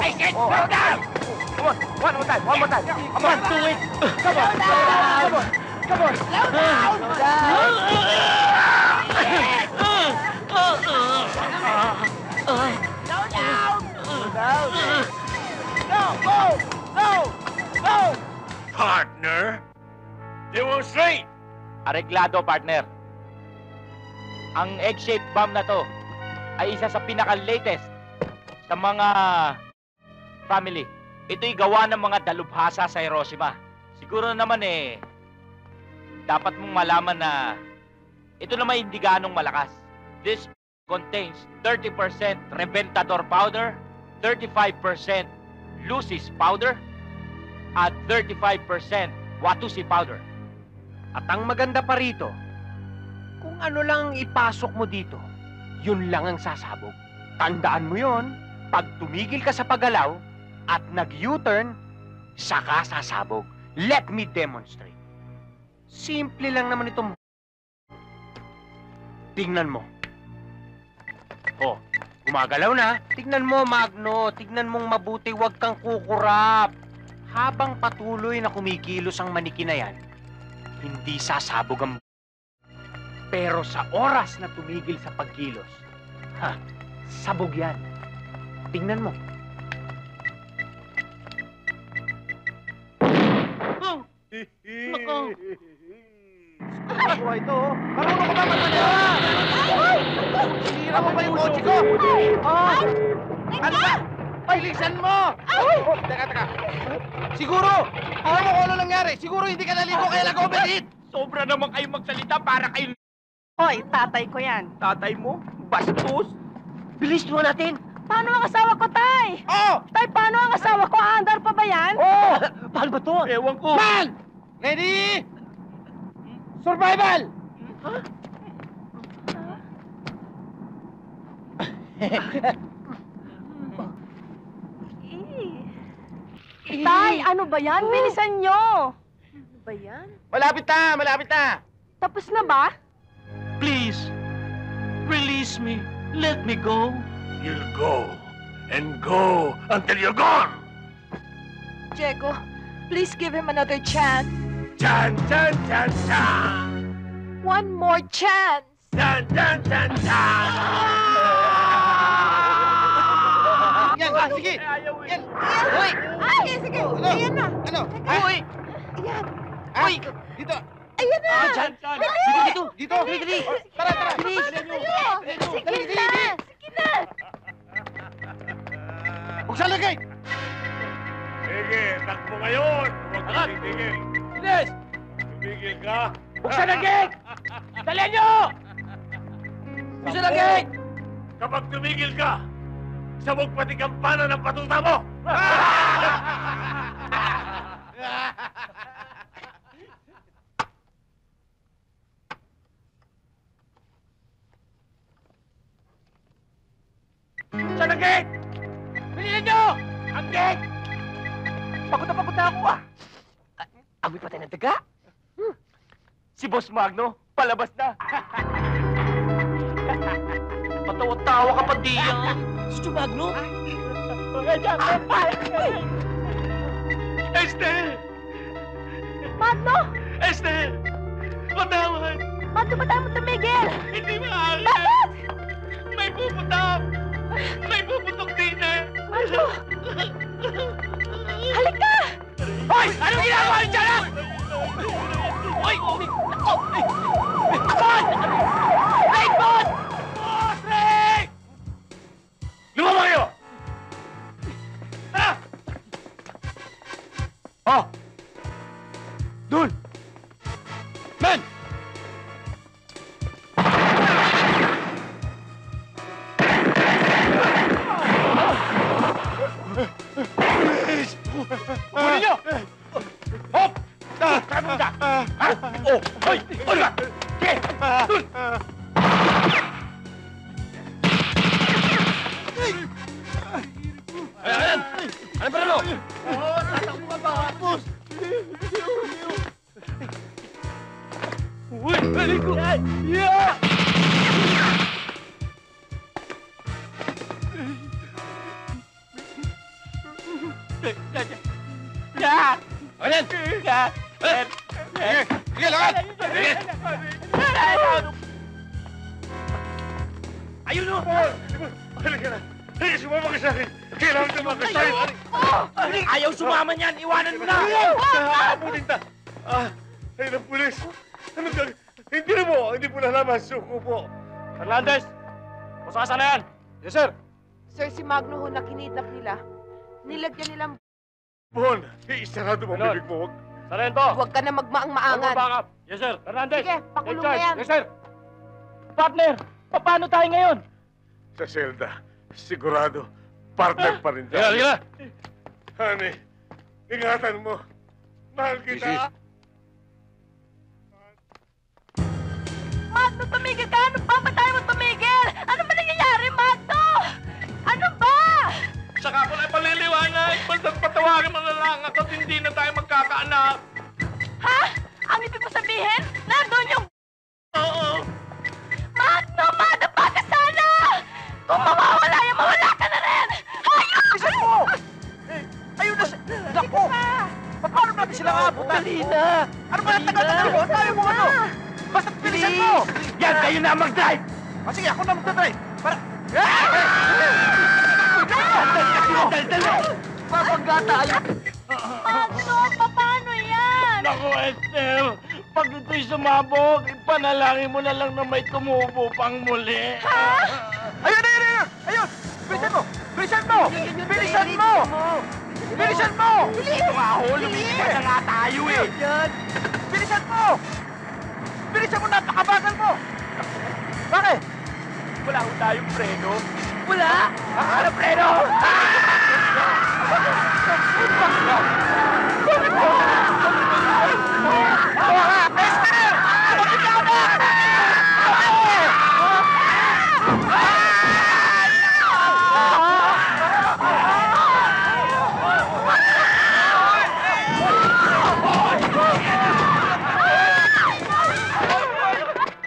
I said slow down! Come on, one more time. Come on, do it. Come on. Come on. Slow down! Slow down! Go! Partner, demonstrate! Areglado, partner. Ang egg-shaped bomb na to ay isa sa pinaka-latest sa mga family. Ito'y gawa ng mga dalubhasa sa Hiroshima. Siguro naman dapat mong malaman na ito naman hindi ganong malakas. This contains 30% Reventador powder, 35% Lucis powder, at 35% Watusi powder. At ang maganda pa rito, kung ano lang ang ipasok mo dito, yun lang ang sasabog. Tandaan mo yun, pag tumigil ka sa paggalaw at nag-U-turn, saka sasabog. Let me demonstrate. Simple lang naman itong... Tingnan mo. Oh, gumagalaw na. Tignan mo, Magno. Tignan mong mabuti, huwag kang kukurap. Habang patuloy na kumikilos ang maniki na yan, hindi sasabog ang... Pero sa oras na tumigil sa pagkilos, sabog yan. Tingnan mo. Nako! Ano ito? Marunong ko ba magmaniwala? Sinira mo ba yung kotse ko? Ano ba? Bilisan mo! Teka. Siguro! Alam mo kung ano nangyari? Siguro hindi ka naligo kaya nag-overheat! Sobra naman kayo magsalita para kayo... Hoy, tatay ko yan. Tatay mo? Bastos? Bilis mo natin! Paano ang asawa ko, tay? Oh! Tay, paano ang asawa ko? Aandar pa ba yan? Oh! Paano ba to? Ewan ko! Man! Ready? Survival! Tay, ano ba yan? Bilisan nyo! Ano ba yan? Malapit na! Tapos na ba? Please, release me. Let me go. You'll go and go until you're gone. Diego, please give him another chance. Chan, chan, chan, chan. One more chance. Chan, chan, chan, chan. Yan, sige! Yan! Uy! Ay, sige! Ano? Ayan na! Ano? Uy! Ayan! Uy! Dito! Ayan na! Chan! Dito! Dito! Tara! Bilis! Sige na! Sige na! Buksan na gate! Sige, takbo ngayon. Huwag ka titigil. Bilis! Tumigil ka. Buksan na gate! Dalihan nyo! Buksan na gate! Kapag tumigil ka, sabog pati kampana ng patuta mo! Buksan na gate! Bilihan nyo! Ang gate! Pagod na ako Amoy patay ng daga. Si Boss Magno, palabas na. Patawa-tawa ka pa diyan. Si Magno? Esther! Magno! Esther! Patawad! Magno, ba't tayo mo tumigil? Hindi maaari! Bakit? May puputok! May puputok din eh! Magno! Halika! Hoy! Anong ginagawa niyo dyan? Hoy! Bon! Wait, Bon! Boss, Rick! Lumabang kayo! Ah! Oh! Dul! Men! Kunin niyo! Hop! Tara mo dyan! Ha? Oh! Hoy! Ano ba? Sige! Dul! Ayan! Ano ba mo? Oo, tatakbo ka ba? Ayan! Sige, lakad! Sige! Ayun o! Halika na! Halika, sumama ka sa akin! Kailangan sumama ka sa akin! Ayaw sumama niyan! Iwanan mo na! Abutin ta! Ay, ng pulis! Ano gag... Hindi po nalaman, suko po! Fernandez! Pasasa na yan! Yes, sir! Sir, si Magno ho na kinidnap nila. Nilagyan nilang Bon, isarado mo Ganon. bibig mo. Sarento! huwag ka na magmaang-maangan. Backup! Yes, sir! Fernandez! Sige, pakulong Take charge. na yan. Yes, sir! Partner! Paano tayo ngayon? Sa selda, sigurado, partner pa rin tayo. Halika! Honey, ingatan mo. Mahal kita. Magno, tumigil ka! Ano ba? Ba't tayo mo tumigil? Ano ba nangyayari, Magno? Ano ba? Saka ko na paliliwanag. Basta't patawarin mo na lang at hindi na tayo magkakaanak. Ha? Ang ibig mo sabihin? Nandun yung... Oo. Magno, madapa ka sana! Kung mawawala yan, mawala ka na rin! Ayun! Bilisan mo! Ayun na siya! Naku! Paano natin sila maabutan? Dali na! Ano ba ang tagal-tagal mo? Ang dami mo ano? Basta bilisan mo! Yan! Kayo na mag-drive! Sige, ako na magdadrive! Para... Papagga tayo! Magno, paano yan? Naku, Esther! Pag ito'y sumabog, ipanalangin mo na lang na may tumubo pang muli. Ayun! Ayun! Bilisan mo! Bilisan mo! Bilisan mo! Bilisan mo! Ito nga ho, lumilipad na nga tayo eh! Bilisan mo! Bilisan mo! Napakabagal mo! Bakit? Wala ho tayong preno. Wala! Ano preno? Esther! Mabigaw na!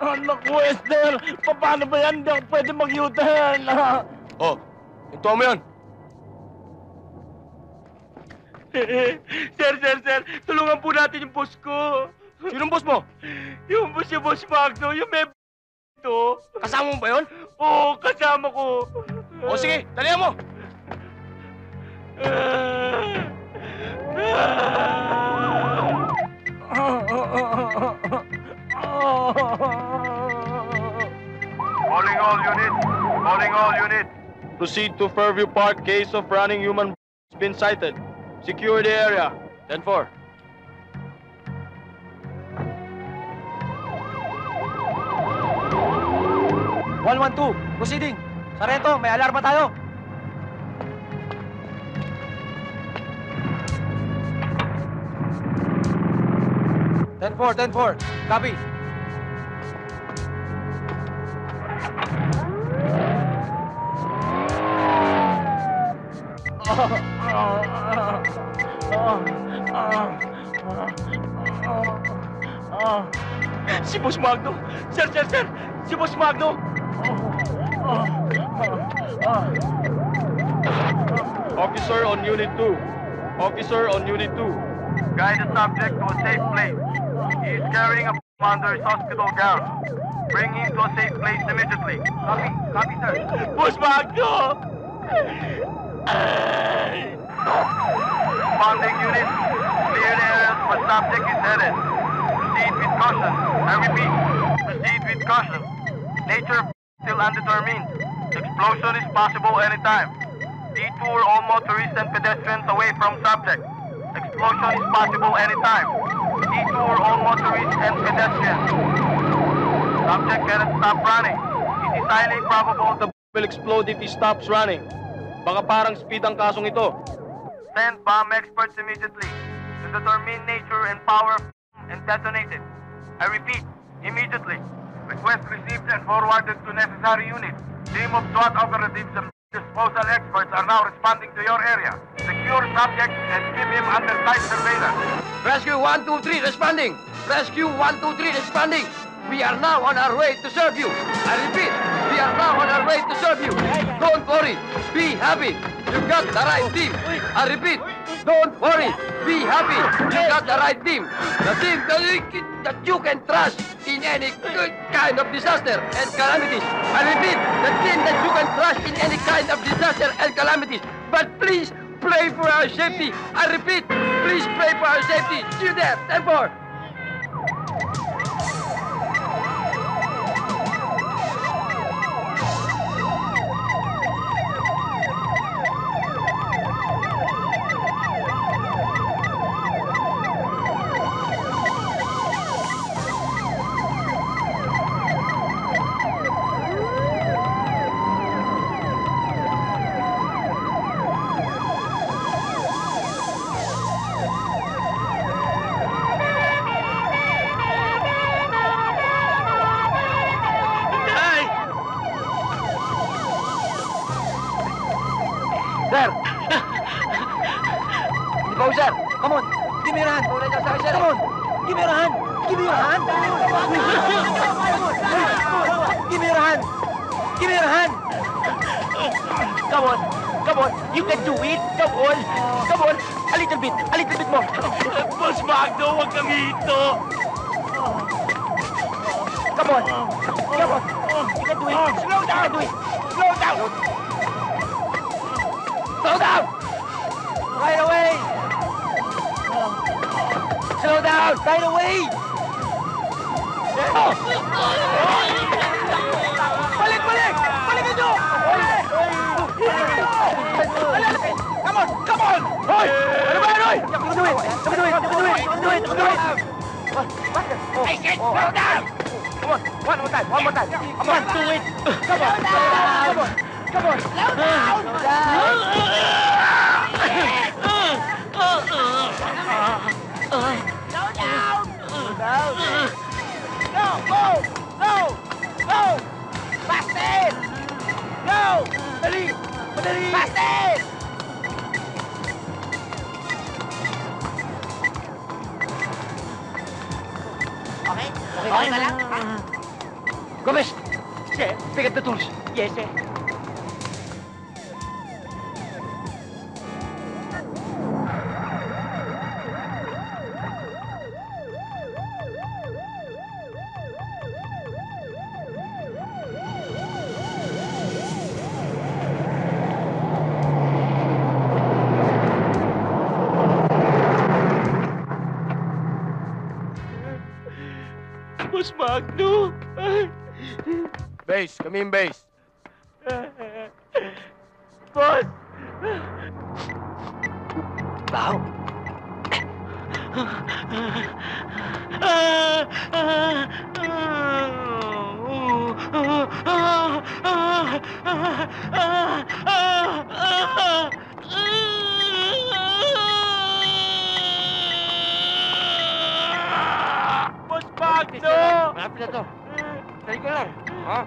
Anak ko, Esther! Paano ba yan? Hindi ako pwede mag-U-turn. Oh, ito mo yan. Sir! Tulungan po natin yung boss ko. Sinong boss mo? Yung boss Magno, yung may ito. Kasama mo ba yun? Oo, kasama ko. O sige, dalihan mo. Calling all units. Calling all units. Proceed to Fairview Park. Case of running human has been cited. Secure the area. 10-4. Proceeding! Sarento, may alarma tayo! Ten four. Copy. Si Boss Magno! Sir! Si Boss Magno! Officer on Unit 2. Officer on Unit 2. Guide the subject to a safe place. He is carrying a under his hospital gown. Bring him to a safe place immediately. Copy, sir. Boss Magno! Responding units, clear the areas where subject is headed. Proceed with caution. I repeat, proceed with caution. Nature still undetermined. Explosion is possible anytime. Detour all motorists and pedestrians away from subject. Explosion is possible anytime. Detour all motorists and pedestrians. Subject cannot stop running. It is highly probable the Will explode if he stops running. Baka parang speed ang kasong ito. send bomb experts immediately to determine nature and power and detonate it. I repeat, immediately. Request received and forwarded to necessary units. Team of SWAT operatives and disposal experts are now responding to your area. Secure subject and keep him under tight surveillance. Rescue 123 responding! Rescue 123 responding! We are now on our way to serve you! I repeat, we are now on our way to serve you! Don't worry! Be happy! You've got the right team! I repeat, Don't worry. Be happy. You got the right team. The team that you can trust in any kind of disaster and calamities. I repeat, the team that you can trust in any kind of disaster and calamities. But please pray for our safety. I repeat, please pray for our safety. See you there. 10-4. Sir! Ikaw, sir! Come on! Give me your hand! Come on! Give me your hand! Give me your hand! Give me your hand! Give me your hand! Come on! Come on! You can do it! Come on! Come on! A little bit! A little bit more! Boss Magno, huwag kang hito! Come on! Come on! You can do it! Slow down! You can do it! Slow down! Slow down! Right away! Slow down! Right away! Balik! Balik! Balikin nyo! Come on! Come on! Hoy! Ano ba yan, Hoy? You can do it! You can do it! You can do it! You can do it! You can do it! I said slow down! Come on! One more time! One more time! Come on! Do it! Come on! Come on! Come on! Slow down! Slow down! Slow down! Slow down! Go! Go! Go! Go! Faster! Go! Dali! Madali! Faster! Okay? Okay ka lang? Gomez! Sir, pick up the tools. Yes, sir. Boss Magno! Base, come in base. Boss! Wow! Boss Magno! Malapit na to. Dali ko lang. Ha?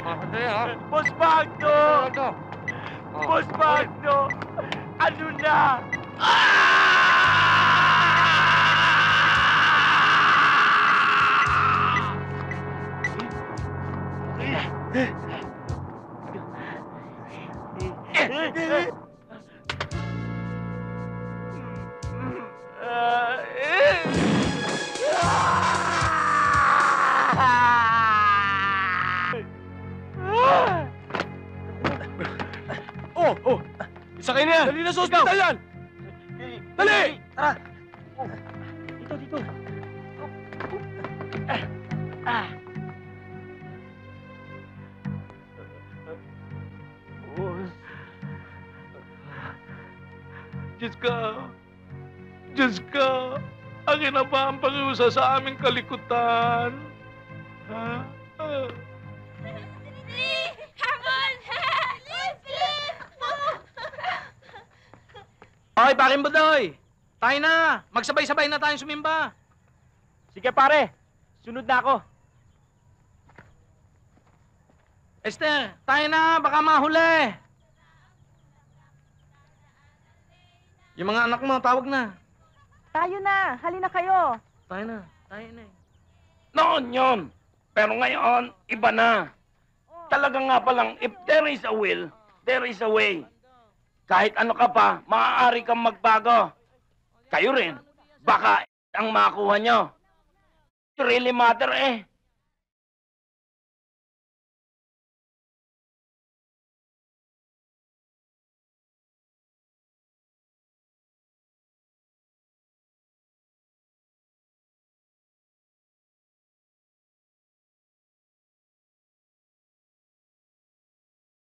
Sandali, ha? Boss Magno! Boss Magno! Ano na? Oh! Isakay na yan! Dali na sa ospital yan! Dali! Tara! Dito, dito. Diyos ka! Diyos ka! Akin na ba ang pag-iusa sa aming kalikutan? Ha? Hamon! Please! Hoy, paring Budoy! Tayo na! Magsabay-sabay na tayong sumimba! Sige pare, sunod na ako. Esther, tayo na! Baka mahuli! Yung mga anak mo, tawag na. Tayo na. Halina kayo. Tayo na. Tayo na eh. Noon yun. Pero ngayon, iba na. Talaga nga palang, if there is a will, there is a way. Kahit ano ka pa, maaari kang magbago. Kayo rin, baka ang makuha nyo. It really matter eh.